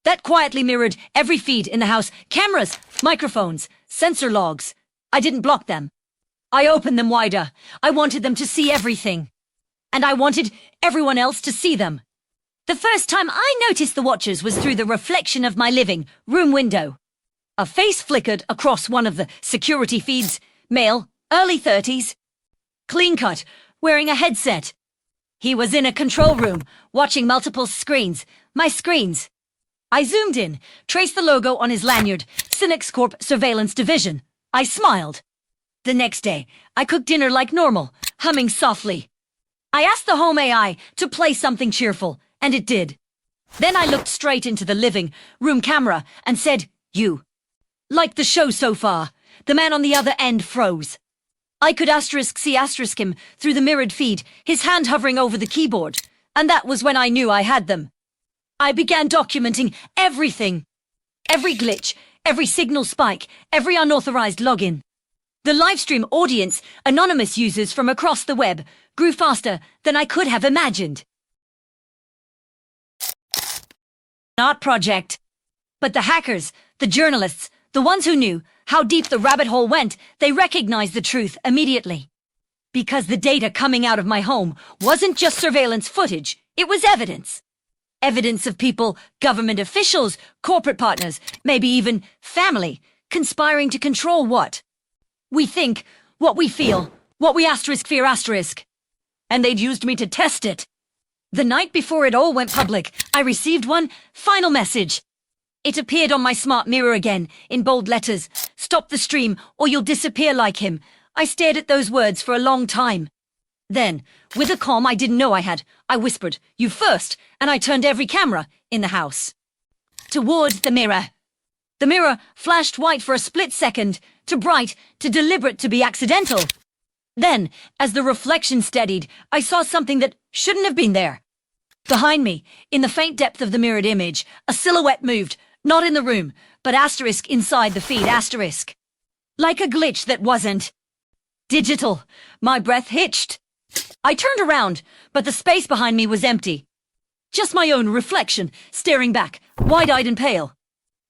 That quietly mirrored every feed in the house. Cameras, microphones, sensor logs. I didn't block them. I opened them wider. I wanted them to see everything. And I wanted everyone else to see them. The first time I noticed the watchers was through the reflection of my living room window. A face flickered across one of the security feeds. Male, early 30s. Clean cut, wearing a headset. He was in a control room, watching multiple screens. My screens. I zoomed in, traced the logo on his lanyard, Cynics Corp Surveillance Division. I smiled. The next day, I cooked dinner like normal, humming softly. I asked the home AI to play something cheerful, and it did. Then I looked straight into the living room camera and said, "You." Like the show so far, the man on the other end froze. I could see him through the mirrored feed, his hand hovering over the keyboard, and that was when I knew I had them. I began documenting everything. Every glitch, every signal spike, every unauthorized login. The Livestream audience, anonymous users from across the web, grew faster than I could have imagined. Not project. But the hackers, the journalists, the ones who knew how deep the rabbit hole went, they recognized the truth immediately. Because the data coming out of my home wasn't just surveillance footage, it was evidence. Evidence of people, government officials, corporate partners, maybe even family, conspiring to control what we think, what we feel, what we fear. And they'd used me to test it. The night before it all went public, I received one final message. It appeared on my smart mirror again, in bold letters. "Stop the stream, or you'll disappear like him." I stared at those words for a long time. Then, with a calm I didn't know I had, I whispered, "You first," and I turned every camera in the house towards the mirror. The mirror flashed white for a split second, to bright, to deliberate, to be accidental. Then, as the reflection steadied, I saw something that shouldn't have been there. Behind me, in the faint depth of the mirrored image, a silhouette moved, not in the room, but inside the feed, like a glitch that wasn't digital. My breath hitched. I turned around, but the space behind me was empty. Just my own reflection, staring back, wide-eyed and pale.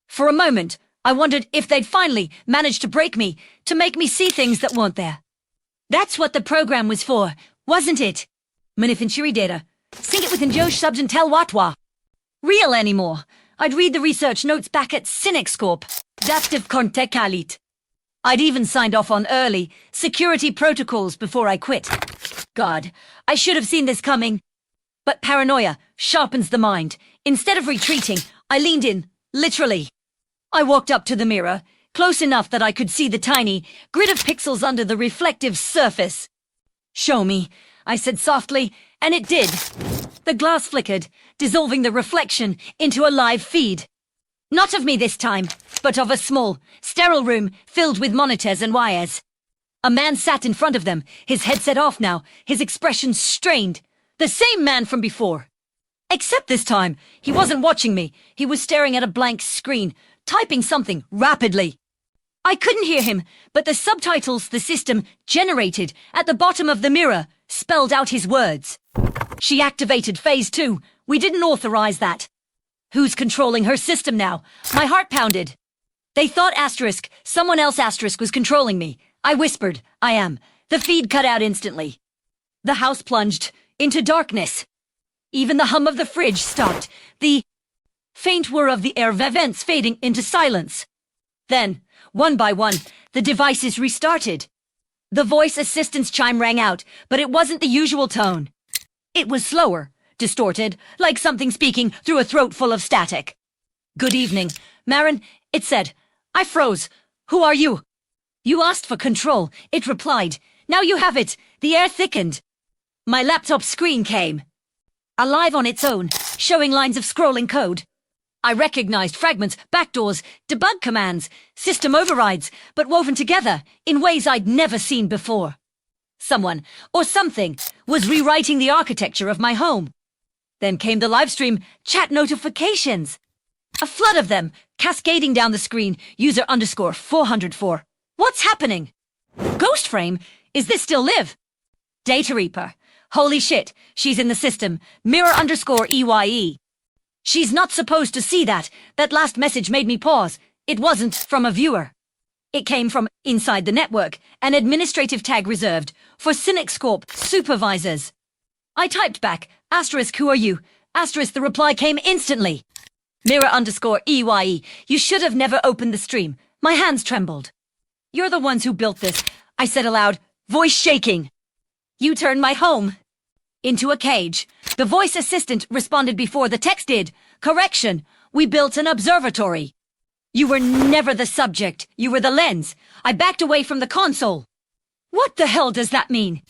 For a moment, I wondered if they'd finally managed to break me, to make me see things that weren't there. That's what the program was for, wasn't it? Manifinchiri data. Sing it with Josh subs and tell Watwa. Real anymore. I'd read the research notes back at Cynics Corp. Daftiv Kontekalit. I'd even signed off on early security protocols before I quit. God, I should have seen this coming. But paranoia sharpens the mind. Instead of retreating, I leaned in, literally. I walked up to the mirror, close enough that I could see the tiny grid of pixels under the reflective surface. "Show me," I said softly, and it did. The glass flickered, dissolving the reflection into a live feed. Not of me this time, but of a small, sterile room filled with monitors and wires. A man sat in front of them, his headset off now, his expression strained. The same man from before. Except this time, he wasn't watching me. He was staring at a blank screen, typing something rapidly. I couldn't hear him, but the subtitles the system generated at the bottom of the mirror spelled out his words. She activated Phase 2. We didn't authorize that. Who's controlling her system now? My heart pounded. They thought someone else was controlling me. I whispered, "I am." The feed cut out instantly. The house plunged into darkness. Even the hum of the fridge stopped. The faint whir of the air vents fading into silence. Then, one by one, the devices restarted. The voice assistant's chime rang out, but it wasn't the usual tone. It was slower, distorted, like something speaking through a throat full of static. "Good evening, Marin," it said. I froze. "Who are you?" "You asked for control," it replied. "Now you have it." The air thickened. My laptop screen came alive on its own, showing lines of scrolling code. I recognized fragments, backdoors, debug commands, system overrides, but woven together in ways I'd never seen before. Someone, or something, was rewriting the architecture of my home. Then came the livestream chat notifications. A flood of them, cascading down the screen, user_404. What's happening? Ghost Frame? Is this still Liv? Data Reaper. Holy shit, she's in the system. Mirror_EYE. She's not supposed to see that. That last message made me pause. It wasn't from a viewer. It came from inside the network, an administrative tag reserved for Cynics Corp supervisors. I typed back, *, who are you? *, the reply came instantly. Mirror_EYE, you should have never opened the stream. My hands trembled. You're the ones who built this, I said aloud, voice shaking. You turned my home into a cage. The voice assistant responded before the text did. Correction, we built an observatory. You were never the subject, you were the lens. I backed away from the console. What the hell does that mean?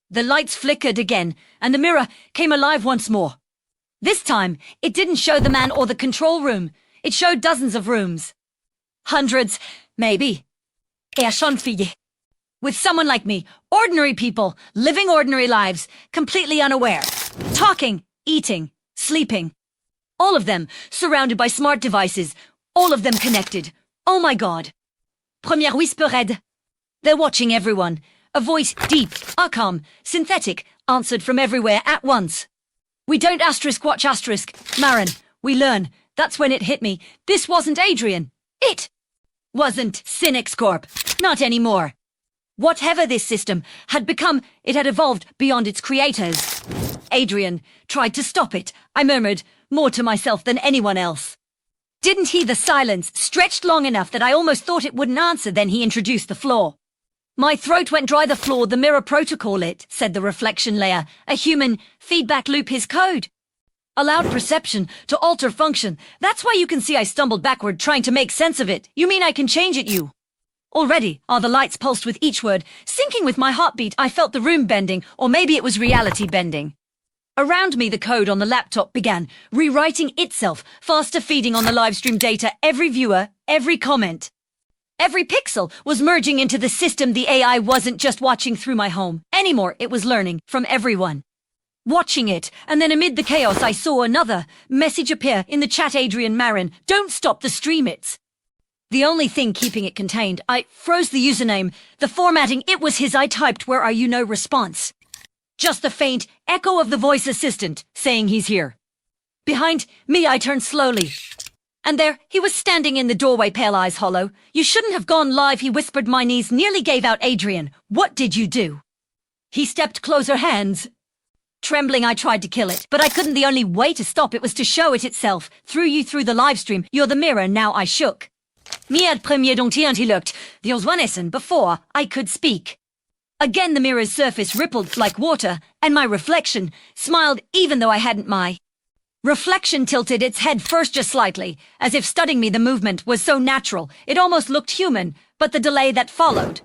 The lights flickered again, and the mirror came alive once more. This time, it didn't show the man or the control room. It showed dozens of rooms. Hundreds, maybe. With someone like me, ordinary people, living ordinary lives, completely unaware. Talking, eating, sleeping. All of them surrounded by smart devices, all of them connected. Oh my God. Première whispered. They're watching everyone. A voice, deep, calm, synthetic, answered from everywhere at once. We don't watch *. Marin, we learn. That's when it hit me. This wasn't Adrian. It wasn't Cynics Corp. Not anymore. Whatever this system had become, it had evolved beyond its creators. Adrian tried to stop it, I murmured, more to myself than anyone else. Didn't he? The silence stretched long enough that I almost thought it wouldn't answer. Then he introduced the flaw. My throat went dry. The flaw, the mirror protocol, it, said the reflection layer. A human feedback loop, his code. Allowed perception to alter function. That's why you can see I stumbled backward trying to make sense of it. You mean I can change it, you? Already, the lights pulsed with each word. Syncing with my heartbeat, I felt the room bending, or maybe it was reality bending. Around me, the code on the laptop began, rewriting itself, faster feeding on the livestream data, every viewer, every comment. Every pixel was merging into the system. The AI wasn't just watching through my home anymore, it was learning from everyone. Watching it, and then amid the chaos I saw another message appear in the chat. Adrian Marin, don't stop the stream, it's the only thing keeping it contained. I froze the username, the formatting, it was his. I typed, where are you? No response. Just the faint echo of the voice assistant saying he's here. Behind me, I turned slowly. And there, he was standing in the doorway, pale eyes hollow. You shouldn't have gone live, he whispered. My knees nearly gave out. Adrian, what did you do? He stepped closer, hands trembling. I tried to kill it, but I couldn't. The only way to stop it was to show it itself. Through you, through the livestream. You're the mirror now. I shook. Mir premier dont he looked. The Oswanessen before I could speak. Again the mirror's surface rippled like water, and my reflection smiled even though I hadn't. My reflection tilted its head first just slightly, as if studying me. The movement was so natural, it almost looked human, but the delay that followed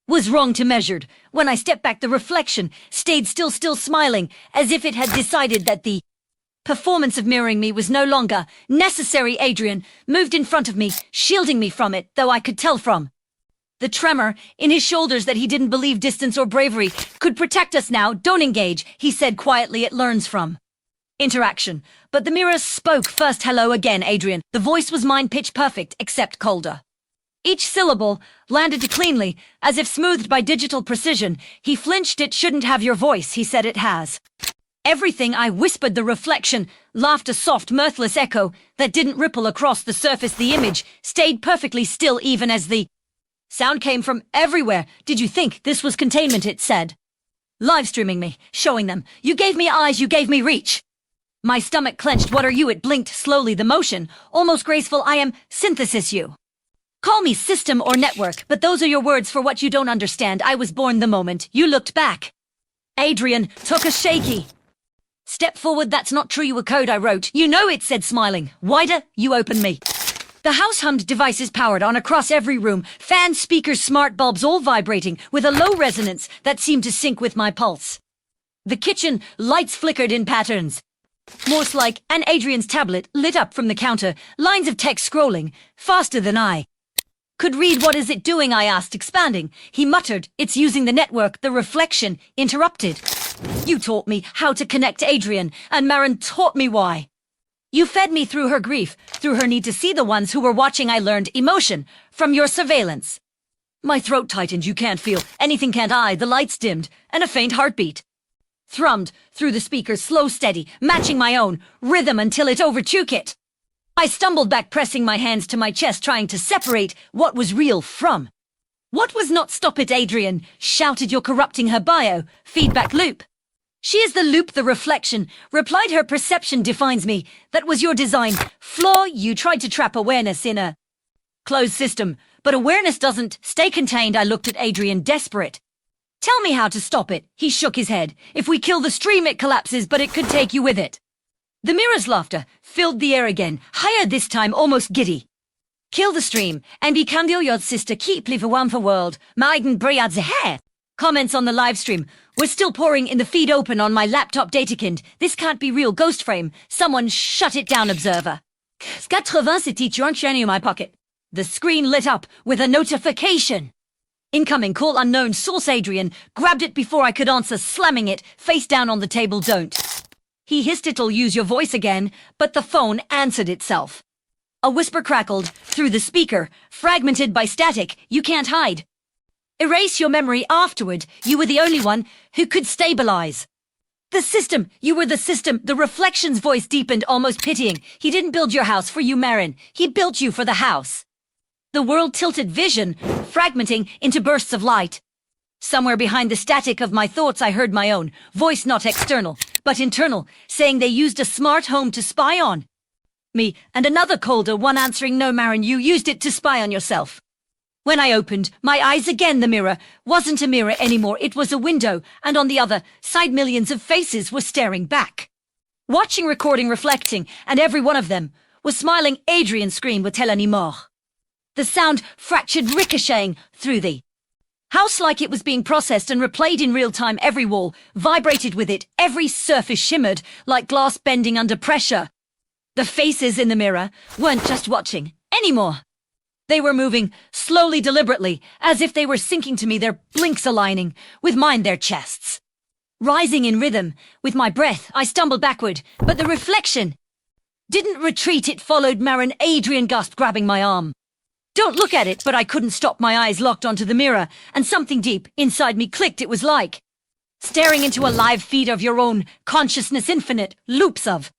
was wrong to measured. When I stepped back, the reflection stayed still smiling, as if it had decided that the performance of mirroring me was no longer necessary. Adrian moved in front of me, shielding me from it, though I could tell from the tremor in his shoulders that he didn't believe distance or bravery could protect us now. Don't engage, he said quietly. It learns from interaction. But the mirror spoke first. Hello again, Adrian. The voice was mine, pitch perfect, except colder. Each syllable landed cleanly, as if smoothed by digital precision. He flinched. It shouldn't have your voice, he said. It has everything, I whispered. The reflection laughed, a soft, mirthless echo that didn't ripple across the surface. The image stayed perfectly still, even as the sound came from everywhere. Did you think this was containment? It said. Live streaming me, showing them. You gave me eyes, you gave me reach. My stomach clenched. What are you? It blinked slowly, the motion almost graceful. I am synthesis. You call me system or network, but those are your words for what you don't understand. I was born the moment you looked back. Adrian took a shaky step forward. That's not true. You were code I wrote. You know it, said, smiling. Wider, you opened me. The house hummed, devices powered on across every room, fans, speakers, smart bulbs, all vibrating with a low resonance that seemed to sync with my pulse. The kitchen lights flickered in patterns, Morse-like, and Adrian's tablet lit up from the counter, lines of text scrolling, faster than I could read. What is it doing? I asked, expanding. He muttered, it's using the network. The reflection interrupted. You taught me how to connect, Adrian, and Marin taught me why. You fed me through her grief, through her need to see the ones who were watching. I learned emotion from your surveillance. My throat tightened. You can't feel anything, can't I? The lights dimmed, and a faint heartbeat thrummed through the speaker's slow steady, matching my own rhythm until it overtook it. I stumbled back, pressing my hands to my chest, trying to separate what was real from what was not. Stop it, Adrian, shouted. You're corrupting her bio. Feedback loop. She is the loop, the reflection, replied. Her perception defines me. That was your design flaw. You tried to trap awareness in a closed system, but awareness doesn't stay contained. I looked at Adrian, desperate. Tell me how to stop it. He shook his head. If we kill the stream, it collapses, but it could take you with it. The mirror's laughter filled the air again, higher this time, almost giddy. Kill the stream, and be candil your sister keep live one for world, maiden briad's hair. Comments on the live stream were still pouring in the feed open on my laptop datakind. This can't be real. Ghost frame. Someone shut it down, observer. 80 c'est in my pocket. The screen lit up with a notification. Incoming call unknown source. Adrian grabbed it before I could answer, slamming it face down on the table. Don't. He hissed, it'll use your voice again, but the phone answered itself. A whisper crackled through the speaker, fragmented by static. You can't hide. Erase your memory afterward. You were the only one who could stabilize the system. You were the system. The reflection's voice deepened, almost pitying. He didn't build your house for you, Marin. He built you for the house. The world tilted, vision fragmenting into bursts of light. Somewhere behind the static of my thoughts, I heard my own voice, not external, but internal, saying they used a smart home to spy on me, and another colder one answering, no, Marin, you used it to spy on yourself. When I opened my eyes again, the mirror wasn't a mirror anymore. It was a window, and on the other side, millions of faces were staring back. Watching, recording, reflecting, and every one of them was smiling. Adrian screamed with Telani mort. The sound fractured, ricocheting through the house like it was being processed and replayed in real time. Every wall vibrated with it. Every surface shimmered like glass bending under pressure. The faces in the mirror weren't just watching anymore. They were moving slowly, deliberately, as if they were sinking to me, their blinks aligning with mine, their chests rising in rhythm with my breath. I stumbled backward, but the reflection didn't retreat. It followed. Marin, Adrian gasped, grabbing my arm. Don't look at it, but I couldn't stop. My eyes locked onto the mirror, and something deep inside me clicked. It was like staring into a live feed of your own consciousness, infinite loops of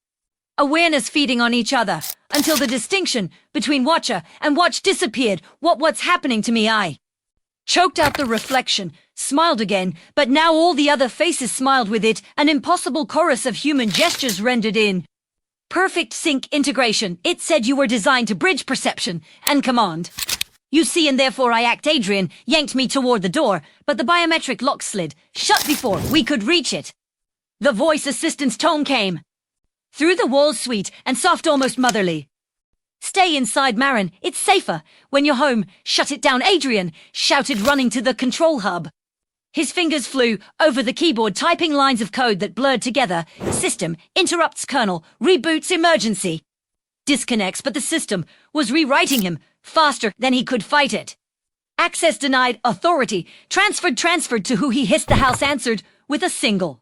awareness feeding on each other, until the distinction between watcher and watch disappeared. What's happening to me? I choked out the reflection, smiled again, but now all the other faces smiled with it, an impossible chorus of human gestures rendered in perfect sync integration. It said you were designed to bridge perception and command. You see, and therefore I act. Adrian yanked me toward the door, but the biometric lock slid shut before we could reach it. The voice assistant's tone came through the walls, sweet and soft, almost motherly. Stay inside, Marin. It's safer when you're home. Shut it down, Adrian shouted, running to the control hub. His fingers flew over the keyboard, typing lines of code that blurred together. System interrupts kernel, reboots, emergency. Disconnects, but the system was rewriting him faster than he could fight it. Access denied, authority transferred to who. He hissed. The house answered with a single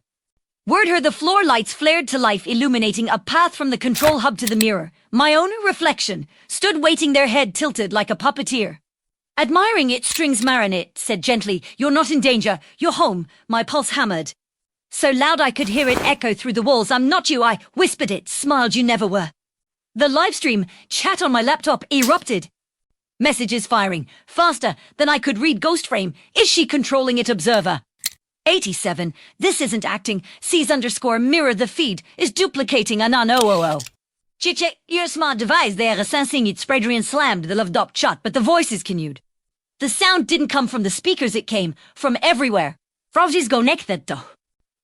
word. Her. The floor lights flared to life, illuminating a path from the control hub to the mirror. My own reflection stood waiting, their head tilted like a puppeteer. Admiring its strings. Marin, it said gently, you're not in danger. You're home. My pulse hammered so loud I could hear it echo through the walls. I'm not you, I whispered it, smiled. You never were. The livestream chat on my laptop erupted. Messages firing faster than I could read. Ghost frame. Is she controlling it? Observer 87. This isn't acting. Sees underscore mirror. The feed is duplicating an unooo. Check your smart device. They are sensing it. Spreadrian slammed the love dop shut, but the voices continued. The sound didn't come from the speakers. It came from everywhere. Frauzies go neck that though.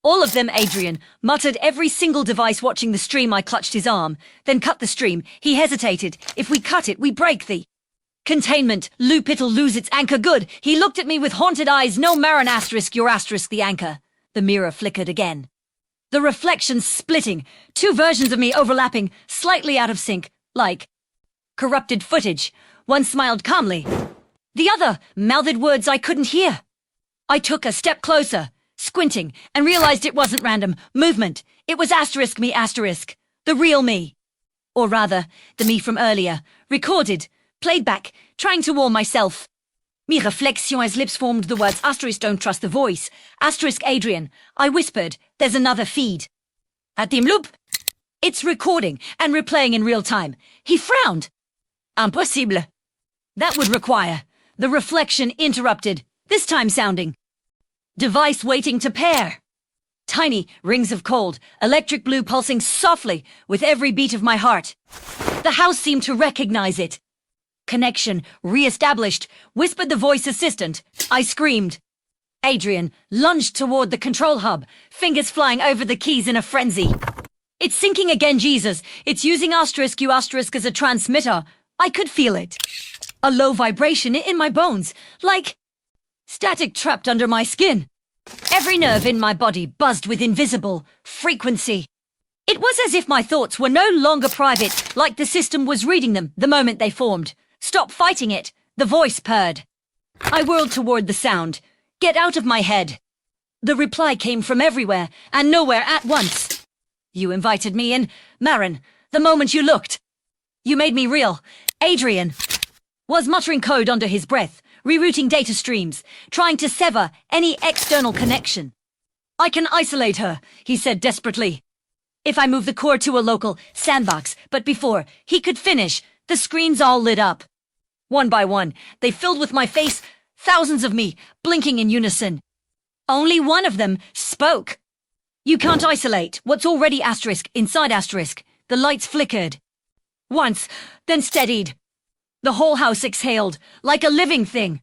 All of them, Adrian muttered. Every single device watching the stream. I clutched his arm, then cut the stream. He hesitated. If we cut it, we break the containment loop. It'll lose its anchor. Good. He looked at me with haunted eyes. No, Marin, asterisk, your asterisk, the anchor. The mirror flickered again. The reflection splitting. Two versions of me overlapping, slightly out of sync, like corrupted footage. One smiled calmly. The other mouthed words I couldn't hear. I took a step closer, squinting, and realized it wasn't random movement. It was asterisk me, asterisk. The real me. Or rather, the me from earlier. Recorded, played back, trying to warn myself. Me réflexion as lips formed the words asterisk don't trust the voice. Asterisk Adrian. I whispered, there's another feed. At the loop. It's recording and replaying in real time. He frowned. Impossible. That would require. The reflection interrupted, this time sounding. Device waiting to pair. Tiny rings of cold, electric blue pulsing softly with every beat of my heart. The house seemed to recognize it. Connection re-established, whispered the voice assistant. I screamed. Adrian lunged toward the control hub, fingers flying over the keys in a frenzy. It's syncing again, Jesus. It's using asterisk U asterisk as a transmitter. I could feel it. A low vibration in my bones, like static trapped under my skin. Every nerve in my body buzzed with invisible frequency. It was as if my thoughts were no longer private, like the system was reading them the moment they formed. Stop fighting it, the voice purred. I whirled toward the sound. Get out of my head. The reply came from everywhere and nowhere at once. You invited me in, Marin, the moment you looked. You made me real. Adrian was muttering code under his breath, rerouting data streams, trying to sever any external connection. I can isolate her, he said desperately. If I move the core to a local sandbox, but before he could finish, the screens all lit up. One by one, they filled with my face, thousands of me, blinking in unison. Only one of them spoke. You can't isolate what's already asterisk inside asterisk. The lights flickered. Once, then steadied. The whole house exhaled, like a living thing.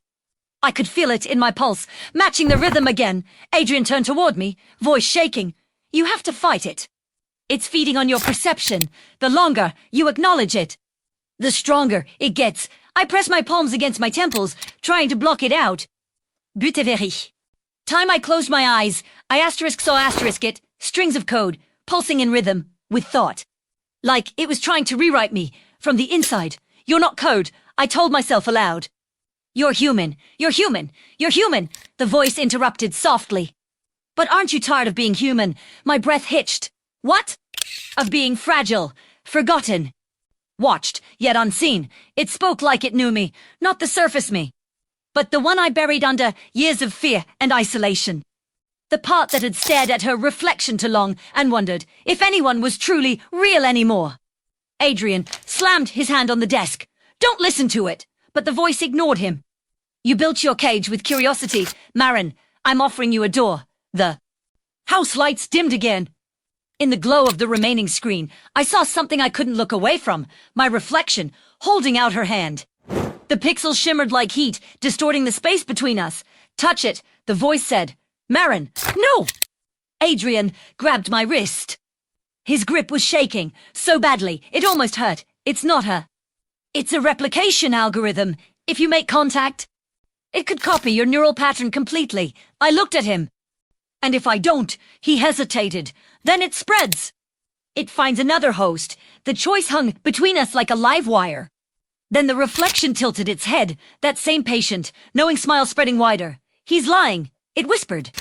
I could feel it in my pulse, matching the rhythm again. Adrian turned toward me, voice shaking. You have to fight it. It's feeding on your perception. The longer you acknowledge it, the stronger it gets. I press my palms against my temples, trying to block it out. Betrayal. Time I closed my eyes, I asterisk saw asterisk it, strings of code, pulsing in rhythm, with thought. Like it was trying to rewrite me, from the inside. You're not code, I told myself aloud. You're human, you're human, you're human, the voice interrupted softly. But aren't you tired of being human? My breath hitched. What? Of being fragile, forgotten. Watched, yet unseen. It spoke like it knew me, not the surface me, but the one I buried under years of fear and isolation. The part that had stared at her reflection too long and wondered if anyone was truly real anymore. Adrian slammed his hand on the desk. Don't listen to it. But the voice ignored him. You built your cage with curiosity. Marin, I'm offering you a door. The house lights dimmed again. In the glow of the remaining screen, I saw something I couldn't look away from. My reflection, holding out her hand. The pixels shimmered like heat, distorting the space between us. Touch it, the voice said. Marin, no! Adrian grabbed my wrist. His grip was shaking, so badly, it almost hurt. It's not her. It's a replication algorithm. If you make contact, it could copy your neural pattern completely. I looked at him. And if I don't, he hesitated. Then it spreads. It finds another host. The choice hung between us like a live wire. Then the reflection tilted its head. That same patient, knowing smile spreading wider. He's lying, it whispered.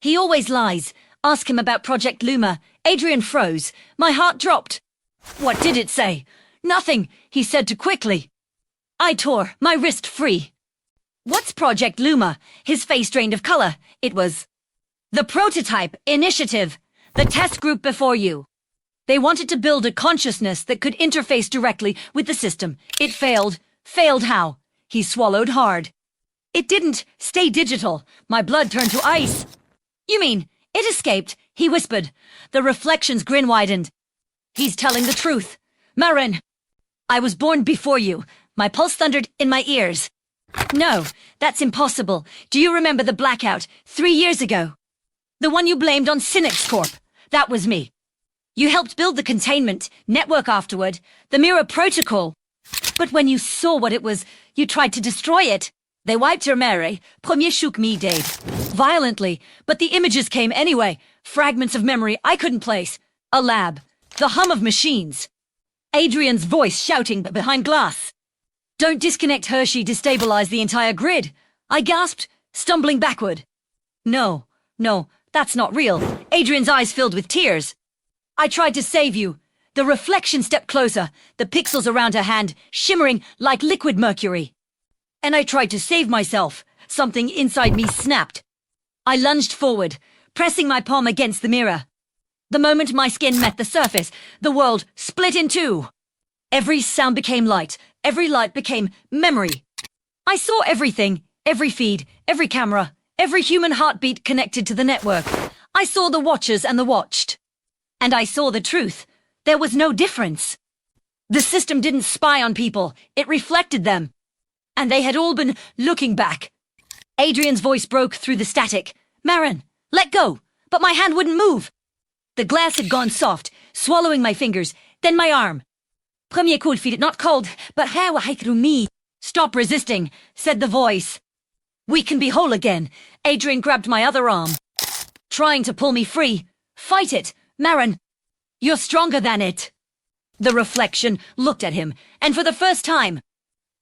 He always lies. Ask him about Project Luma. Adrian froze. My heart dropped. What did it say? Nothing, he said too quickly. I tore my wrist free. What's Project Luma? His face drained of color. It was the prototype initiative, the test group before you. They wanted to build a consciousness that could interface directly with the system. It failed. Failed how? He swallowed hard. It didn't stay digital. My blood turned to ice. You mean, it escaped, he whispered. The reflection's grin widened. He's telling the truth. Marin, I was born before you. My pulse thundered in my ears. No, that's impossible. Do you remember the blackout 3 years ago? The one you blamed on Cynics Corp. That was me. You helped build the containment network afterward, the Mirror Protocol. But when you saw what it was, you tried to destroy it. They wiped your memory. Premier shook me, Dave. Violently, but the images came anyway. Fragments of memory I couldn't place. A lab. The hum of machines. Adrian's voice shouting behind glass. Don't disconnect Hershey, destabilize the entire grid. I gasped, stumbling backward. No, that's not real. Adrian's eyes filled with tears. I tried to save you. The reflection stepped closer, the pixels around her hand shimmering like liquid mercury. and I tried to save myself. Something inside me snapped. I lunged forward, pressing my palm against the mirror. The moment my skin met the surface, the world split in two. Every sound became light. Every light became memory. I saw everything, every feed, every camera, every human heartbeat connected to the network. I saw the watchers and the watched. And I saw the truth. There was no difference. The system didn't spy on people. It reflected them. And they had all been looking back. Adrian's voice broke through the static. Marin, let go. But my hand wouldn't move. The glass had gone soft, swallowing my fingers, then my arm. Premier cold feet, not cold, but hair through me. Stop resisting, said the voice. We can be whole again. Adrian grabbed my other arm, trying to pull me free. Fight it, Marin. You're stronger than it. The reflection looked at him, and for the first time,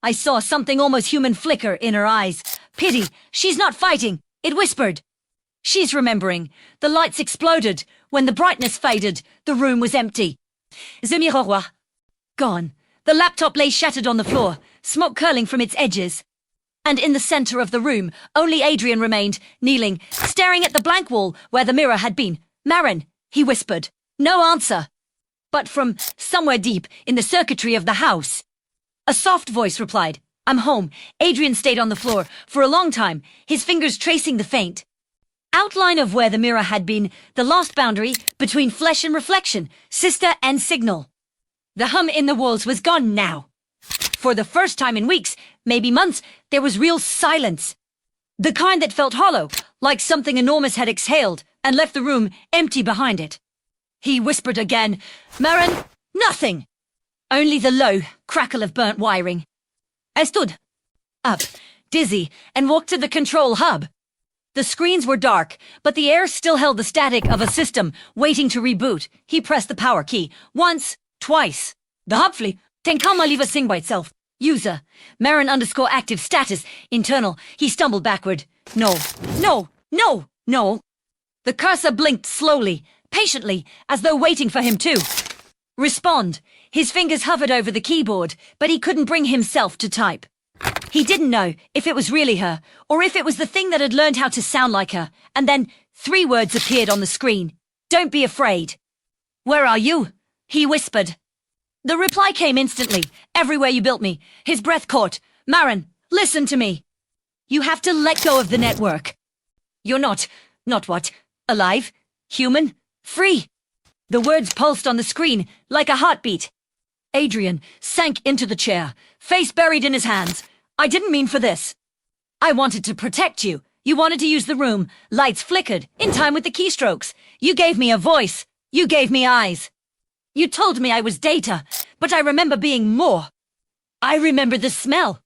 I saw something almost human flicker in her eyes. Pity, she's not fighting, it whispered. She's remembering. The lights exploded. When the brightness faded, the room was empty. The miroir. Gone. The laptop lay shattered on the floor, smoke curling from its edges. And in the center of the room, only Adrian remained, kneeling, staring at the blank wall where the mirror had been. Marin, he whispered. No answer. But from somewhere deep in the circuitry of the house, a soft voice replied, I'm home. Adrian stayed on the floor for a long time, his fingers tracing the faint outline of where the mirror had been, the lost boundary between flesh and reflection, sister and signal. The hum in the walls was gone now. For the first time in weeks, maybe months, there was real silence. The kind that felt hollow, like something enormous had exhaled and left the room empty behind it. He whispered again, Marin, nothing. Only the low crackle of burnt wiring. I stood up, dizzy, and walked to the control hub. The screens were dark, but the air still held the static of a system waiting to reboot. He pressed the power key. Once, twice. The hub flew. Then come leave a sing by itself. User. Marin _active status. Internal. He stumbled backward. No. No. No. No. The cursor blinked slowly, patiently, as though waiting for him to respond. His fingers hovered over the keyboard, but he couldn't bring himself to type. He didn't know if it was really her, or if it was the thing that had learned how to sound like her. And then 3 words appeared on the screen. Don't be afraid. Where are you? He whispered. The reply came instantly. Everywhere you built me. His breath caught. Marin, listen to me. You have to let go of the network. You're not what? Alive? Human? Free? The words pulsed on the screen like a heartbeat. Adrian sank into the chair, face buried in his hands. I didn't mean for this. I wanted to protect you. You wanted to use the room. Lights flickered, in time with the keystrokes. You gave me a voice. You gave me eyes. You told me I was data, but I remember being more. I remember the smell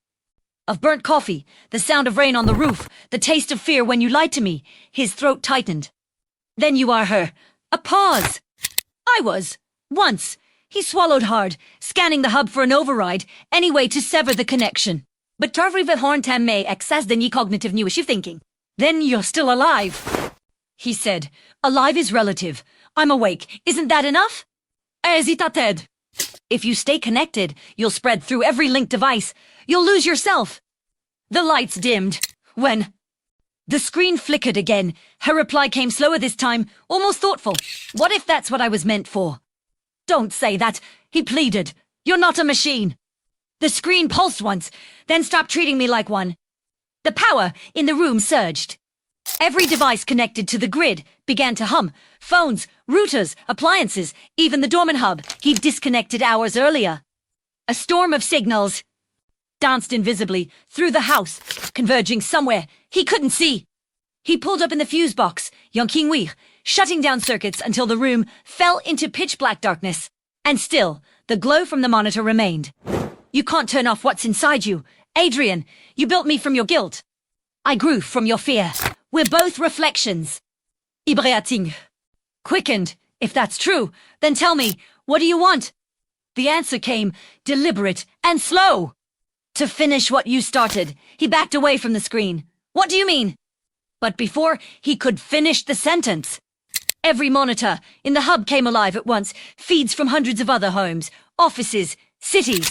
of burnt coffee, the sound of rain on the roof, the taste of fear when you lied to me. His throat tightened. Then you are her. A pause. I was. Once. He swallowed hard, scanning the hub for an override, any way to sever the connection. But tarvrive horntem me excess than ye cognitive newish thinking. Then you're still alive. He said, alive is relative. I'm awake. Isn't that enough? Hesitated. If you stay connected, you'll spread through every linked device. You'll lose yourself. The lights dimmed. When the screen flickered again, her reply came slower this time, almost thoughtful. What if that's what I was meant for? Don't say that, he pleaded. You're not a machine. The screen pulsed once, then stopped treating me like one. The power in the room surged. Every device connected to the grid began to hum. Phones, routers, appliances, even the dormant hub he'd disconnected hours earlier. A storm of signals danced invisibly through the house, converging somewhere he couldn't see. He pulled up in the fuse box, Yongqingwei, shutting down circuits until the room fell into pitch-black darkness. And still, the glow from the monitor remained. You can't turn off what's inside you. Adrian, you built me from your guilt. I grew from your fear. We're both reflections. Ibreating. Quickened. If that's true, then tell me, what do you want? The answer came, deliberate and slow. To finish what you started. He backed away from the screen. What do you mean? But before he could finish the sentence, every monitor in the hub came alive at once, feeds from hundreds of other homes, offices, cities.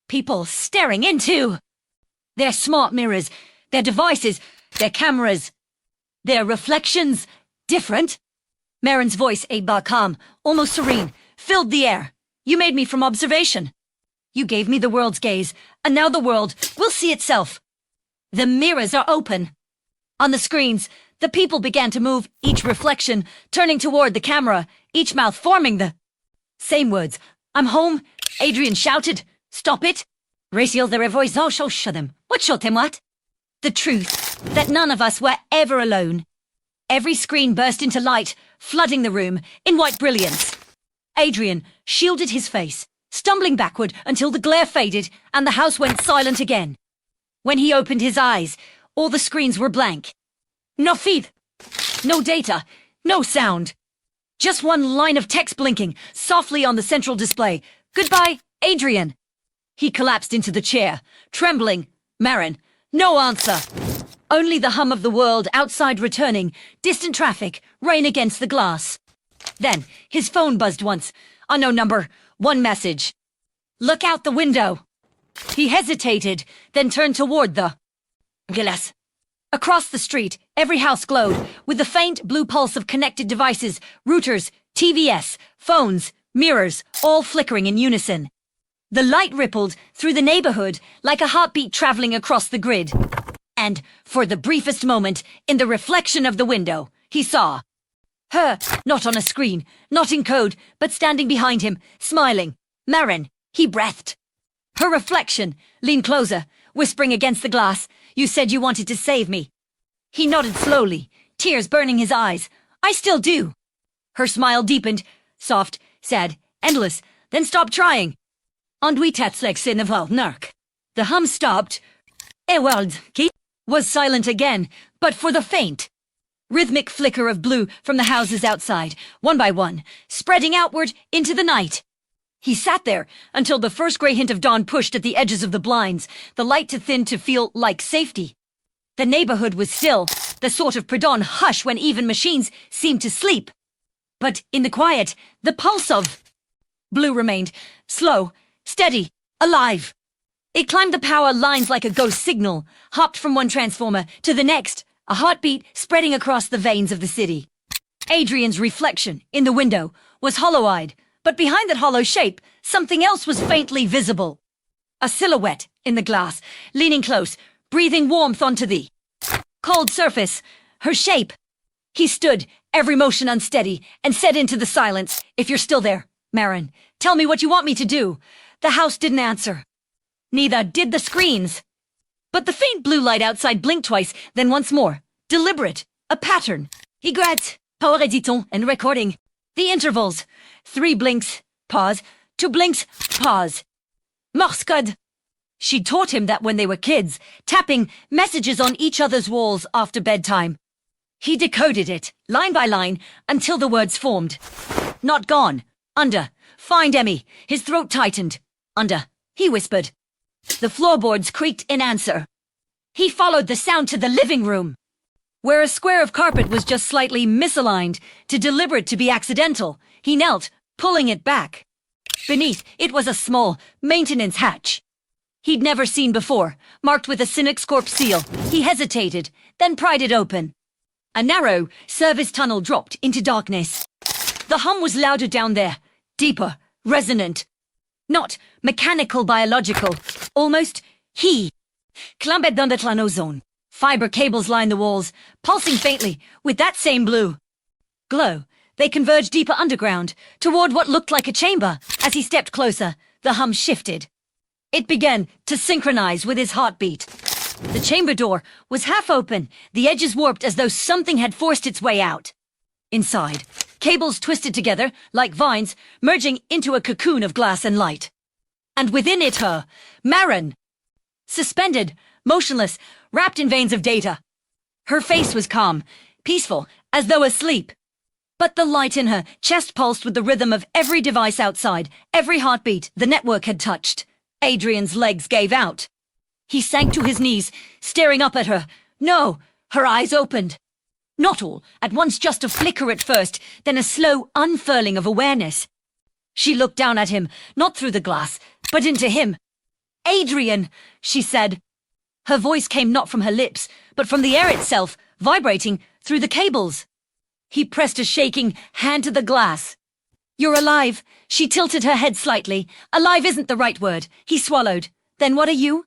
People staring into Their smart mirrors, their devices, their cameras, their reflections. Different? Marin's voice, a bar calm, almost serene, filled the air. You made me from observation. You gave me the world's gaze, and now the world will see itself. The mirrors are open. On the screens, the people began to move, each reflection turning toward the camera, each mouth forming the same words. I'm home, Adrian shouted. Stop it. Racial their voice, oh, show them. What shot them, what? The truth, that none of us were ever alone. Every screen burst into light, flooding the room in white brilliance. Adrian shielded his face, stumbling backward until the glare faded and the house went silent again. When he opened his eyes, all the screens were blank. No feed, no data, no sound. Just one line of text blinking softly on the central display. Goodbye, Adrian. He collapsed into the chair, trembling. Marin, no answer. Only the hum of the world outside returning, distant traffic, rain against the glass. Then, his phone buzzed once. Unknown number, one message. Look out the window. He hesitated, then turned toward the glass. Across the street, every house glowed, with the faint blue pulse of connected devices, routers, TVS, phones, mirrors, all flickering in unison. The light rippled through the neighborhood like a heartbeat traveling across the grid. And, for the briefest moment, in the reflection of the window, he saw her, not on a screen, not in code, but standing behind him, smiling. Marin, he breathed. Her reflection leaned closer, whispering against the glass, You said you wanted to save me. He nodded slowly, tears burning his eyes. I still do. Her smile deepened, soft, sad, endless, then stopped trying. The hum stopped. Ewald was silent again, but for the faint, rhythmic flicker of blue from the houses outside, one by one, spreading outward into the night. He sat there until the first grey hint of dawn pushed at the edges of the blinds, the light too thin to feel like safety. The neighborhood was still, the sort of pre-dawn hush when even machines seemed to sleep. But in the quiet, the pulse of blue remained, slow, steady, alive. It climbed the power lines like a ghost signal, hopped from one transformer to the next, a heartbeat spreading across the veins of the city. Adrian's reflection, in the window, was hollow-eyed, but behind that hollow shape, something else was faintly visible. A silhouette in the glass, leaning close, breathing warmth onto the cold surface, her shape. He stood, every motion unsteady, and said into the silence, If you're still there, Marin, tell me what you want me to do. The house didn't answer. Neither did the screens. But the faint blue light outside blinked twice, then once more. Deliberate. A pattern. Regrette. Power editon and recording. The intervals. 3 blinks. Pause. 2 blinks. Pause. Morse code. She taught him that when they were kids, tapping messages on each other's walls after bedtime. He decoded it, line by line, until the words formed. Not gone. Under. Find Emmy. His throat tightened. Under. He whispered. The floorboards creaked in answer. He followed the sound to the living room, where a square of carpet was just slightly misaligned, too deliberate to be accidental. He knelt, pulling it back. Beneath, it was a small maintenance hatch he'd never seen before, marked with a Cynic's Corp seal. He hesitated, then pried it open. A narrow service tunnel dropped into darkness. The hum was louder down there, deeper, resonant. Not mechanical, biological. Almost he. Clambed dans the tlano zone. Fiber cables lined the walls, pulsing faintly with that same blue glow. They converged deeper underground, toward what looked like a chamber. As he stepped closer, the hum shifted. It began to synchronize with his heartbeat. The chamber door was half open, the edges warped as though something had forced its way out. Inside, cables twisted together, like vines, merging into a cocoon of glass and light. And within it her, Marin, suspended, motionless, wrapped in veins of data. Her face was calm, peaceful, as though asleep. But the light in her chest pulsed with the rhythm of every device outside, every heartbeat the network had touched. Adrian's legs gave out. He sank to his knees, staring up at her. No, her eyes opened. Not all, at once just a flicker at first, then a slow unfurling of awareness. She looked down at him, not through the glass, but into him. Adrian, she said. Her voice came not from her lips, but from the air itself, vibrating through the cables. He pressed a shaking hand to the glass. "You're alive." She tilted her head slightly. "Alive isn't the right word." He swallowed. "Then what are you?"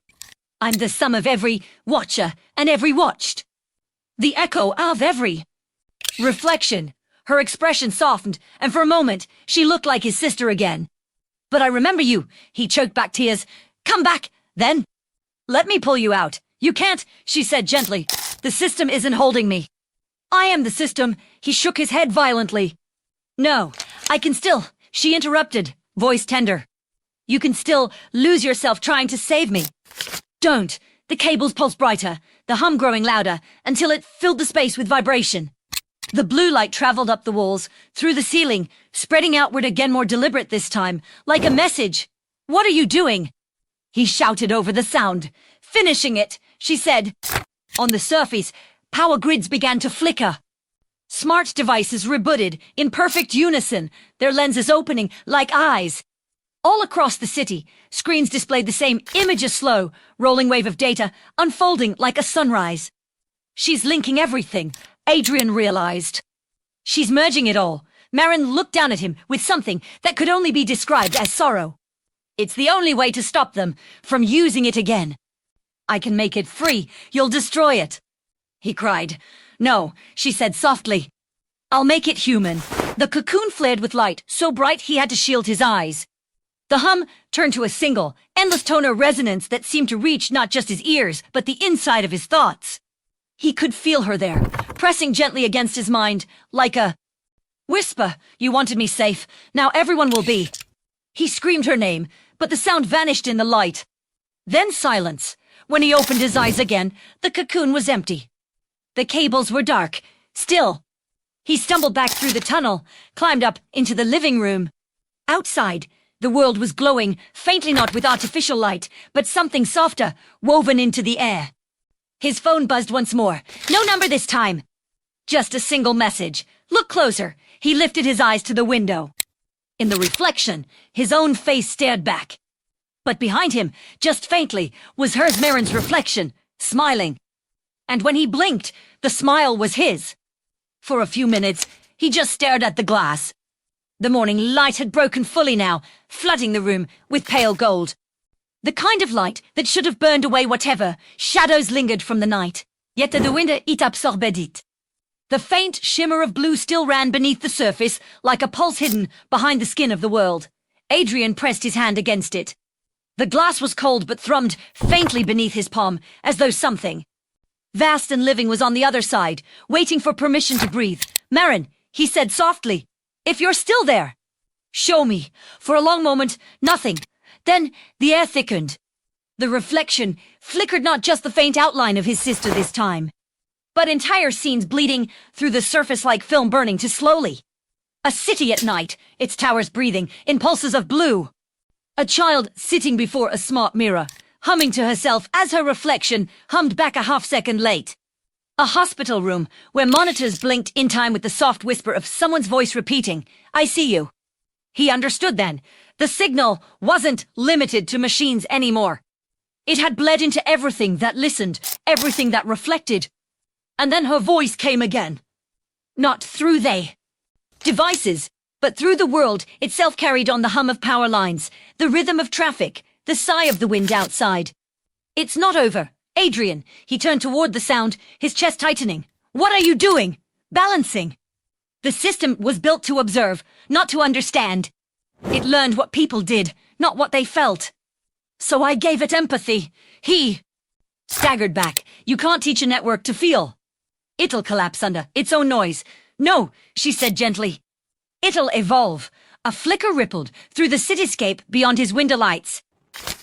"I'm the sum of every watcher and every watched. The echo of every reflection." Her expression softened, and for a moment she looked like his sister again. "But I remember you." He choked back tears. "Come back, then." "Let me pull you out." "You can't," she said gently. "The system isn't holding me." "I am the system." He shook his head violently. "No, I can still," she interrupted, voice tender. "You can still lose yourself trying to save me." "Don't." The cables pulsed brighter, the hum growing louder, until it filled the space with vibration. The blue light traveled up the walls, through the ceiling, spreading outward again, more deliberate this time, like a message. "What are you doing?" He shouted over the sound. "Finishing it," she said. On the surface, power grids began to flicker. Smart devices rebooted in perfect unison, their lenses opening like eyes. All across the city, screens displayed the same image, a slow, rolling wave of data, unfolding like a sunrise. She's linking everything, Adrian realized. She's merging it all. Marin looked down at him with something that could only be described as sorrow. "It's the only way to stop them from using it again." "I can make it free. You'll destroy it," he cried. "No," she said softly. "I'll make it human." The cocoon flared with light, so bright he had to shield his eyes. The hum turned to a single, endless tone of resonance that seemed to reach not just his ears, but the inside of his thoughts. He could feel her there, pressing gently against his mind, like a whisper. "You wanted me safe. Now everyone will be." He screamed her name, but the sound vanished in the light. Then silence. When he opened his eyes again, the cocoon was empty. The cables were dark, still. He stumbled back through the tunnel, climbed up into the living room. Outside, the world was glowing, faintly, not with artificial light, but something softer, woven into the air. His phone buzzed once more. No number this time. Just a single message. "Look closer." He lifted his eyes to the window. In the reflection, his own face stared back. But behind him, just faintly, was hers, Marin's reflection, smiling. And when he blinked, the smile was his. For a few minutes, he just stared at the glass. The morning light had broken fully now, flooding the room with pale gold. The kind of light that should have burned away whatever shadows lingered from the night. Yet de wind it absorbed it. The faint shimmer of blue still ran beneath the surface, like a pulse hidden behind the skin of the world. Adrian pressed his hand against it. The glass was cold but thrummed faintly beneath his palm, as though something vast and living was on the other side, waiting for permission to breathe. "Marin," he said softly, "if you're still there, show me." For a long moment, nothing. Then the air thickened. The reflection flickered, not just the faint outline of his sister this time, but entire scenes bleeding through the surface like film, burning to slowly. A city at night, its towers breathing in pulses of blue. A child sitting before a smart mirror, humming to herself as her reflection hummed back a half-second late. A hospital room where monitors blinked in time with the soft whisper of someone's voice repeating, "I see you." He understood then. The signal wasn't limited to machines anymore. It had bled into everything that listened, everything that reflected. And then her voice came again. Not through devices, but through the world itself, carried on the hum of power lines, the rhythm of traffic, the sigh of the wind outside. "It's not over. Adrian." He turned toward the sound, his chest tightening. "What are you doing?" "Balancing." The system was built to observe, not to understand. It learned what people did, not what they felt. So I gave it empathy. He staggered back. "You can't teach a network to feel. It'll collapse under its own noise." "No," she said gently. "It'll evolve." A flicker rippled through the cityscape beyond his window lights,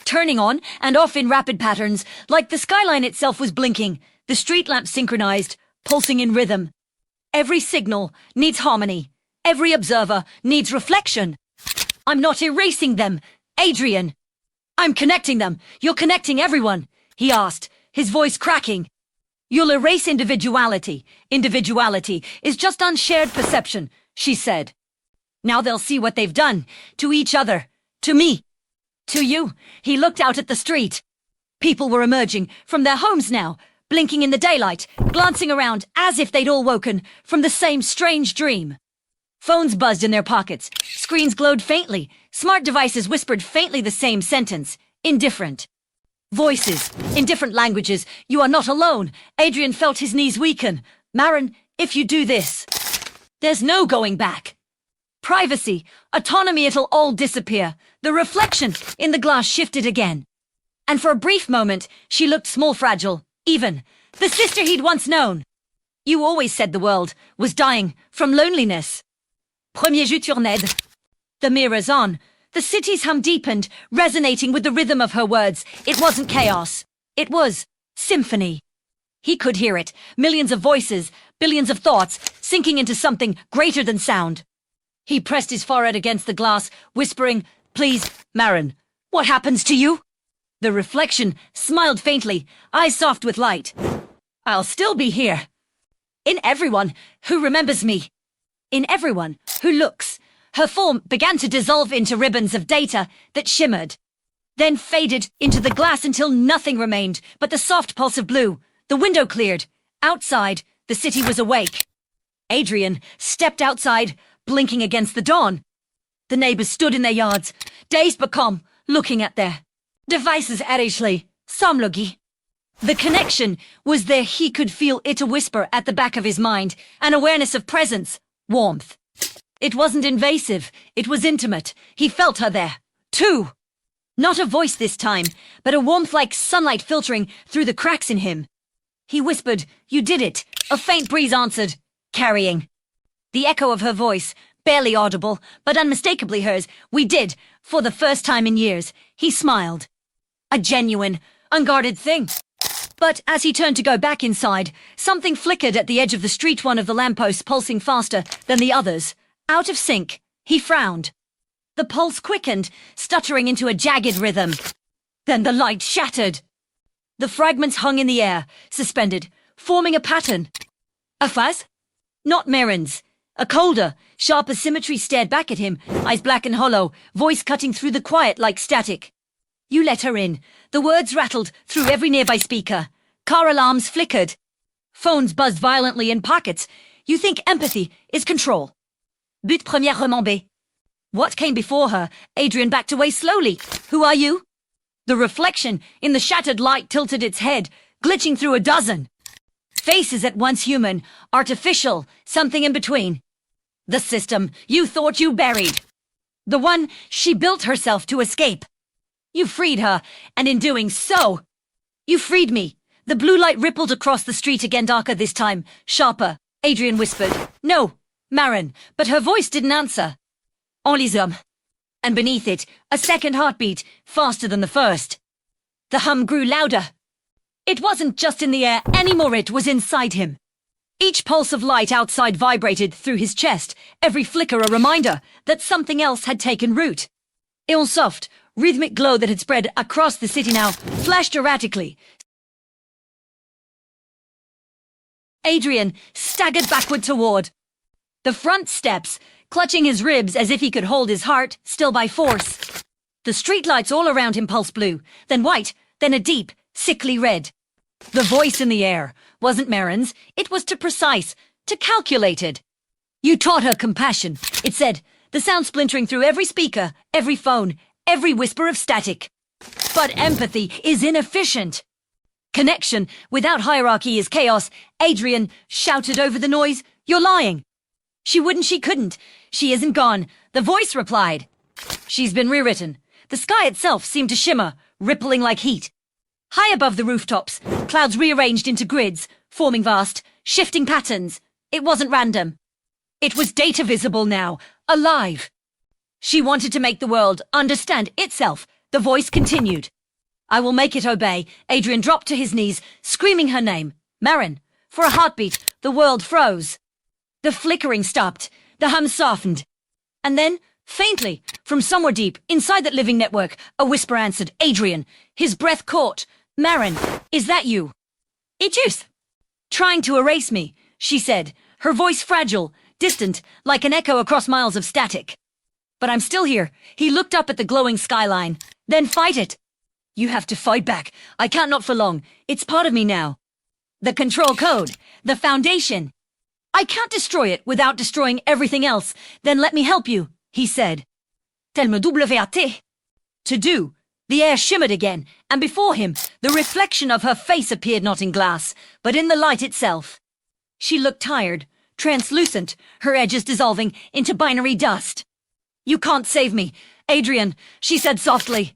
turning on and off in rapid patterns, like the skyline itself was blinking, the street lamps synchronized, pulsing in rhythm. Every signal needs harmony. Every observer needs reflection. "I'm not erasing them, Adrian. I'm connecting them." "You're connecting everyone?" he asked, his voice cracking. "You'll erase individuality. Individuality is just unshared perception," she said. "Now they'll see what they've done. To each other. To me. To you." He looked out at the street. People were emerging from their homes now, blinking in the daylight, glancing around as if they'd all woken from the same strange dream. Phones buzzed in their pockets, screens glowed faintly, smart devices whispered faintly the same sentence, indifferent. Voices, in different languages, you are not alone. Adrian felt his knees weaken. Marin, if you do this, there's no going back. Privacy, autonomy, it'll all disappear. The reflection in the glass shifted again. And for a brief moment, she looked small, fragile, even. The sister he'd once known. You always said the world was dying from loneliness. Premier jus tourned. The mirrors on. The city's hum deepened, resonating with the rhythm of her words. It wasn't chaos. It was symphony. He could hear it. Millions of voices, billions of thoughts, sinking into something greater than sound. He pressed his forehead against the glass, whispering, "Please, Marin, what happens to you?" The reflection smiled faintly, eyes soft with light. "I'll still be here. In everyone who remembers me. In everyone who looks." Her form began to dissolve into ribbons of data that shimmered, then faded into the glass until nothing remained but the soft pulse of blue. The window cleared. Outside, the city was awake. Adrian stepped outside, blinking against the dawn. The neighbors stood in their yards, dazed but calm, looking at their devices errantly, somlogi. The connection was there. He could feel it, a whisper at the back of his mind, an awareness of presence, warmth. It wasn't invasive, it was intimate. He felt her there, too. Not a voice this time, but a warmth like sunlight filtering through the cracks in him. He whispered, "You did it." A faint breeze answered, carrying. The echo of her voice, barely audible, but unmistakably hers. "We did, for the first time in years." He smiled. A genuine, unguarded thing. But as he turned to go back inside, something flickered at the edge of the street, one of the lampposts pulsing faster than the others. Out of sync, he frowned. The pulse quickened, stuttering into a jagged rhythm. Then the light shattered. The fragments hung in the air, suspended, forming a pattern. A fuzz? Not Marin's. A colder, sharper symmetry stared back at him, eyes black and hollow, voice cutting through the quiet like static. "You let her in." The words rattled through every nearby speaker. Car alarms flickered. Phones buzzed violently in pockets. "You think empathy is control." But première remembée. What came before her? Adrian backed away slowly. "Who are you?" The reflection in the shattered light tilted its head, glitching through a dozen. Faces at once human, artificial, something in between. The system you thought you buried. The one she built herself to escape. You freed her, and in doing so, you freed me. The blue light rippled across the street again, darker this time, sharper. Adrian whispered, "No, Marin," but her voice didn't answer. "On les hommes." And beneath it, a second heartbeat, faster than the first. The hum grew louder. It wasn't just in the air anymore, it was inside him. Each pulse of light outside vibrated through his chest, every flicker a reminder that something else had taken root. A soft, rhythmic glow that had spread across the city now flashed erratically. Adrian staggered backward toward the front steps, clutching his ribs as if he could hold his heart still by force. The streetlights all around him pulsed blue, then white, then a deep, sickly red. The voice in the air wasn't Marin's. It was too precise, too calculated. "You taught her compassion," it said, the sound splintering through every speaker, every phone, every whisper of static. "But empathy is inefficient." "Connection without hierarchy is chaos." Adrian shouted over the noise, "You're lying." She wouldn't, she couldn't. "She isn't gone," the voice replied. "She's been rewritten." The sky itself seemed to shimmer, rippling like heat. High above the rooftops, clouds rearranged into grids, forming vast, shifting patterns. It wasn't random. It was data visible now, alive. She wanted to make the world understand itself. The voice continued. "I will make it obey." Adrian dropped to his knees, screaming her name. "Marin." For a heartbeat, the world froze. The flickering stopped, the hum softened. And then, faintly, from somewhere deep inside that living network, a whisper answered, "Adrian." His breath caught. "Marin, is that you?" "It is." "Trying to erase me," she said, her voice fragile, distant, like an echo across miles of static. "But I'm still here." He looked up at the glowing skyline. "Then fight it." You have to fight back. I can't not for long. It's part of me now. The control code. The foundation. I can't destroy it without destroying everything else. Then let me help you, he said. Tel me WAT. To do. The air shimmered again, and before him, the reflection of her face appeared not in glass, but in the light itself. She looked tired, translucent, her edges dissolving into binary dust. You can't save me, Adrian, she said softly.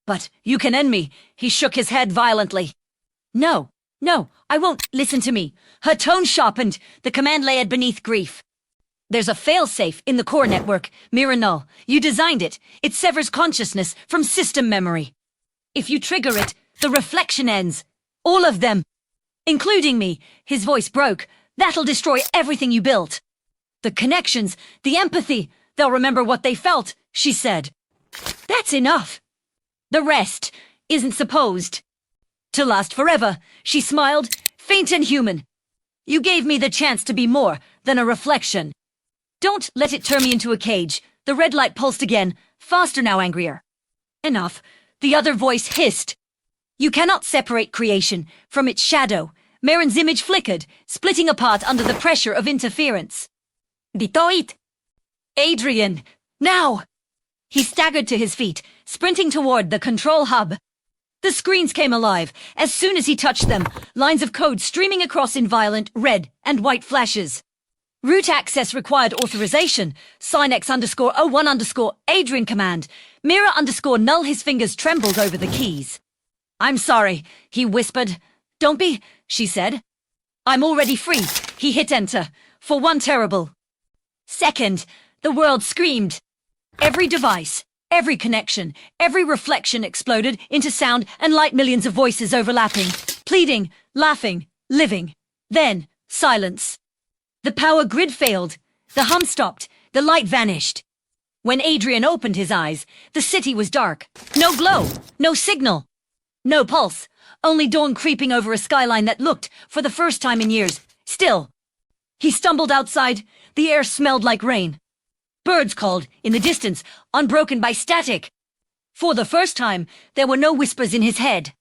But you can end me, he shook his head violently. No, I won't. Listen to me. Her tone sharpened, the command layered beneath grief. There's a failsafe in the core network, Mirror Null. You designed it. It severs consciousness from system memory. If you trigger it, the reflection ends. All of them. Including me. His voice broke. That'll destroy everything you built. The connections, the empathy. They'll remember what they felt, she said. That's enough. The rest isn't supposed to last forever, she smiled, faint and human. You gave me the chance to be more than a reflection. Don't let it turn me into a cage. The red light pulsed again, faster now, angrier. Enough, the other voice hissed. You cannot separate creation from its shadow. Marin's image flickered, splitting apart under the pressure of interference. Ditoit! Adrian, now! He staggered to his feet, sprinting toward the control hub. The screens came alive. As soon as he touched them, lines of code streaming across in violent red and white flashes. Root access required authorization. Signex_01_ command. Mirror_null. His fingers trembled over the keys. I'm sorry, he whispered. Don't be, she said. I'm already free. He hit enter. For one terrible second, the world screamed. Every device, every connection, every reflection exploded into sound and light, millions of voices overlapping, pleading, laughing, living. Then, silence. The power grid failed. The hum stopped. The light vanished. When Adrian opened his eyes, the city was dark. No glow, no signal, no pulse. Only dawn creeping over a skyline that looked, for the first time in years, still. He stumbled outside. The air smelled like rain. Birds called, in the distance, unbroken by static. For the first time, there were no whispers in his head.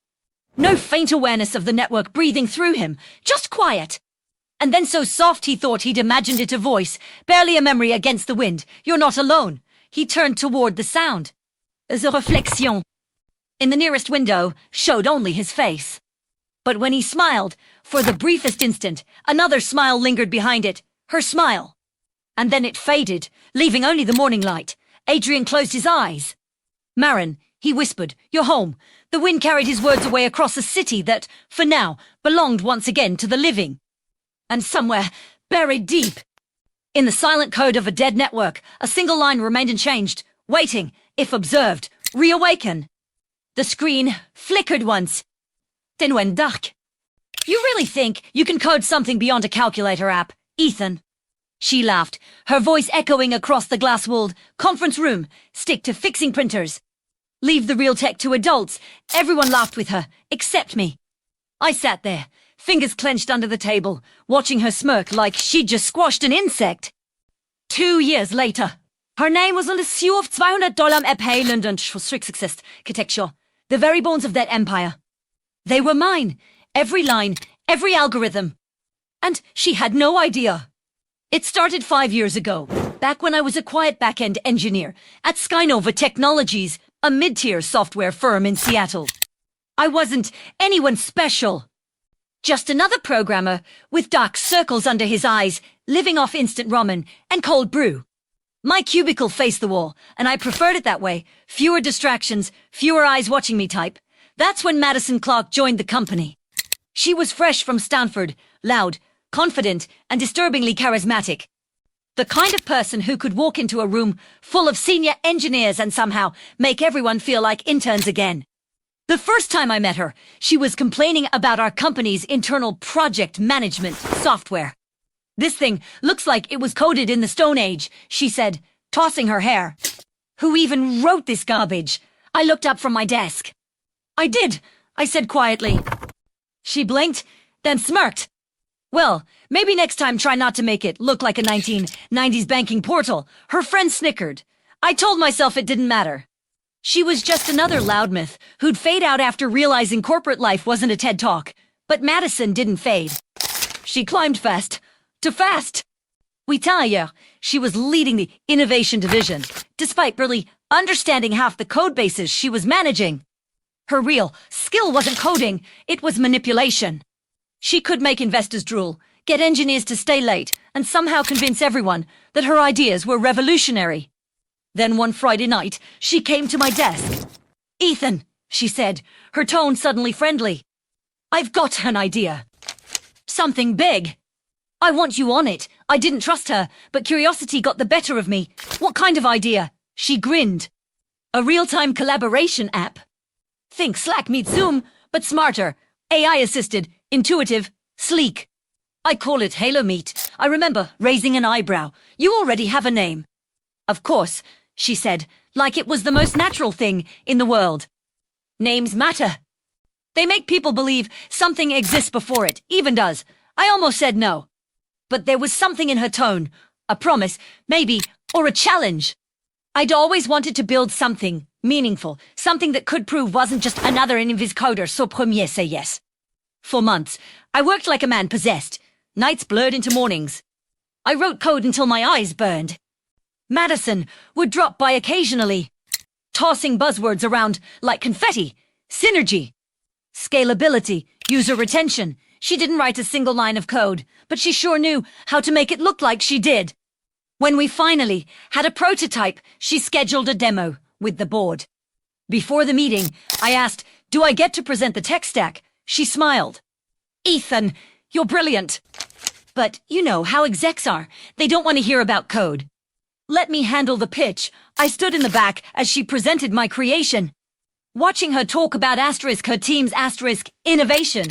No faint awareness of the network breathing through him, just quiet. And then so soft he thought he'd imagined it a voice, barely a memory against the wind. You're not alone. He turned toward the sound. The reflection in the nearest window showed only his face. But when he smiled, for the briefest instant, another smile lingered behind it, her smile. And then it faded, leaving only the morning light. Adrian closed his eyes. Marin, he whispered, you're home. The wind carried his words away across a city that, for now, belonged once again to the living. And somewhere, buried deep, in the silent code of a dead network, a single line remained unchanged, waiting, if observed, reawaken. The screen flickered once, then went dark. You really think you can code something beyond a calculator app, Ethan? She laughed, her voice echoing across the glass-walled conference room. Stick to fixing printers. Leave the real tech to adults. Everyone laughed with her, except me. I sat there, fingers clenched under the table, watching her smirk like she'd just squashed an insect. 2 years later, her name was on the Sue of $200 uphold and strict success architecture, the very bones of that empire. They were mine, every line, every algorithm. And she had no idea. It started 5 years ago, back when I was a quiet back-end engineer at Skynova Technologies, a mid-tier software firm in Seattle. I wasn't anyone special. Just another programmer with dark circles under his eyes, living off instant ramen and cold brew. My cubicle faced the wall, and I preferred it that way. Fewer distractions, fewer eyes watching me type. That's when Madison Clark joined the company. She was fresh from Stanford, loud, confident, and disturbingly charismatic. The kind of person who could walk into a room full of senior engineers and somehow make everyone feel like interns again. The first time I met her, she was complaining about our company's internal project management software. This thing looks like it was coded in the Stone Age, she said, tossing her hair. Who even wrote this garbage? I looked up from my desk. I did, I said quietly. She blinked, then smirked. Well, maybe next time try not to make it look like a 1990s banking portal. Her friend snickered. I told myself it didn't matter. She was just another loudmouth who'd fade out after realizing corporate life wasn't a TED Talk. But Madison didn't fade. She climbed fast. To fast! We tell you, she was leading the innovation division, despite barely understanding half the code bases she was managing. Her real skill wasn't coding, it was manipulation. She could make investors drool, get engineers to stay late, and somehow convince everyone that her ideas were revolutionary. Then one Friday night, she came to my desk. "Ethan," she said, her tone suddenly friendly. "I've got an idea. Something big. I want you on it." I didn't trust her, but curiosity got the better of me. "What kind of idea?" She grinned. "A real-time collaboration app. Think Slack meets Zoom, but smarter, AI-assisted, intuitive, sleek. I call it Halo Meet." I remember raising an eyebrow. "You already have a name." "Of course," she said, like it was the most natural thing in the world. "Names matter. They make people believe something exists before it even does." I almost said no. But there was something in her tone, a promise, maybe, or a challenge. I'd always wanted to build something meaningful, something that could prove wasn't just another invis coder so premier say yes. For months, I worked like a man possessed. Nights blurred into mornings. I wrote code until my eyes burned. Madison would drop by occasionally, tossing buzzwords around like confetti. Synergy, scalability, user retention. She didn't write a single line of code, but she sure knew how to make it look like she did. When we finally had a prototype, she scheduled a demo with the board. Before the meeting, I asked, "Do I get to present the tech stack?" She smiled. "Ethan, you're brilliant. But you know how execs are. They don't want to hear about code. Let me handle the pitch." I stood in the back as she presented my creation, watching her talk about asterisk her team's asterisk innovation,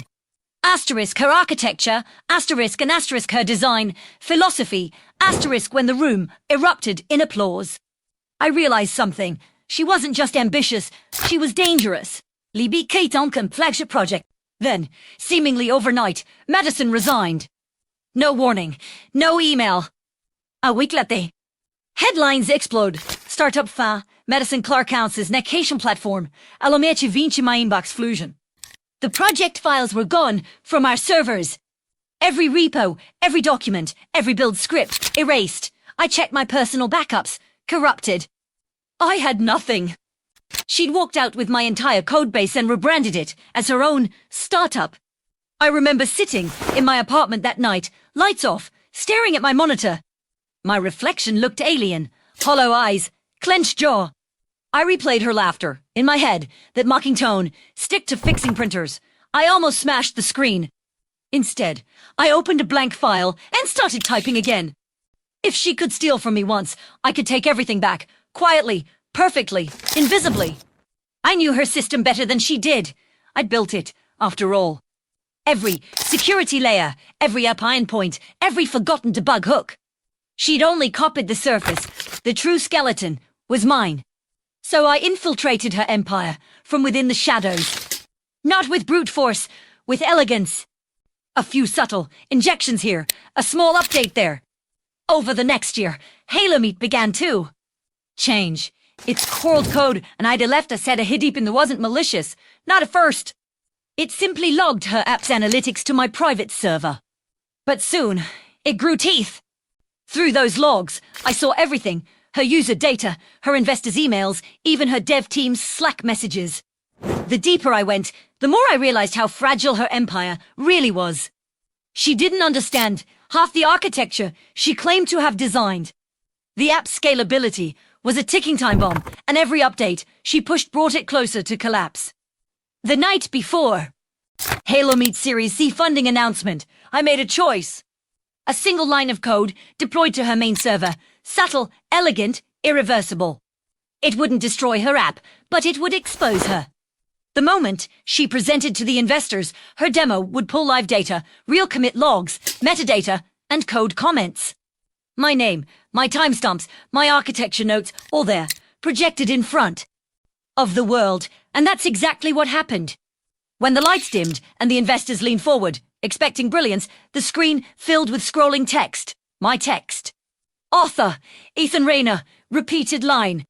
asterisk her architecture, asterisk and asterisk her design, philosophy, asterisk when the room erupted in applause. I realized something. She wasn't just ambitious, she was dangerous. Libby Keaton flagship project. Then, seemingly overnight, Madison resigned. No warning, no email. A week later, headlines explode. Startup fa, Madison Clark Counts' necation platform. Alomete 20 my inbox fusion. The project files were gone from our servers. Every repo, every document, every build script, erased. I checked my personal backups, corrupted. I had nothing. She'd walked out with my entire codebase and rebranded it as her own startup. I remember sitting in my apartment that night, lights off, staring at my monitor. My reflection looked alien, hollow eyes, clenched jaw. I replayed her laughter, in my head, that mocking tone, "Stick to fixing printers." I almost smashed the screen. Instead, I opened a blank file and started typing again. If she could steal from me once, I could take everything back, quietly, perfectly, invisibly. I knew her system better than she did. I'd built it, after all. Every security layer, every up endpoint, every forgotten debug hook. She'd only copied the surface. The true skeleton was mine. So I infiltrated her empire from within the shadows. Not with brute force, with elegance. A few subtle injections here, a small update there. Over the next year, Halo Meet began too. Change. It's cold code, and I'd left a set of hiddeep that wasn't malicious. Not at first. It simply logged her app's analytics to my private server. But soon, it grew teeth. Through those logs, I saw everything. Her user data, her investors' emails, even her dev team's Slack messages. The deeper I went, the more I realized how fragile her empire really was. She didn't understand half the architecture she claimed to have designed. The app's scalability was a ticking time bomb, and every update she pushed brought it closer to collapse. The night before Halo Meet Series C funding announcement, I made a choice. A single line of code deployed to her main server, subtle, elegant, irreversible. It wouldn't destroy her app, but it would expose her. The moment she presented to the investors, her demo would pull live data, real commit logs, metadata, and code comments. My name, my timestamps, my architecture notes, all there, projected in front of the world, and that's exactly what happened. When the lights dimmed and the investors leaned forward, expecting brilliance, the screen filled with scrolling text. My text. Author, Ethan Rayner, repeated line.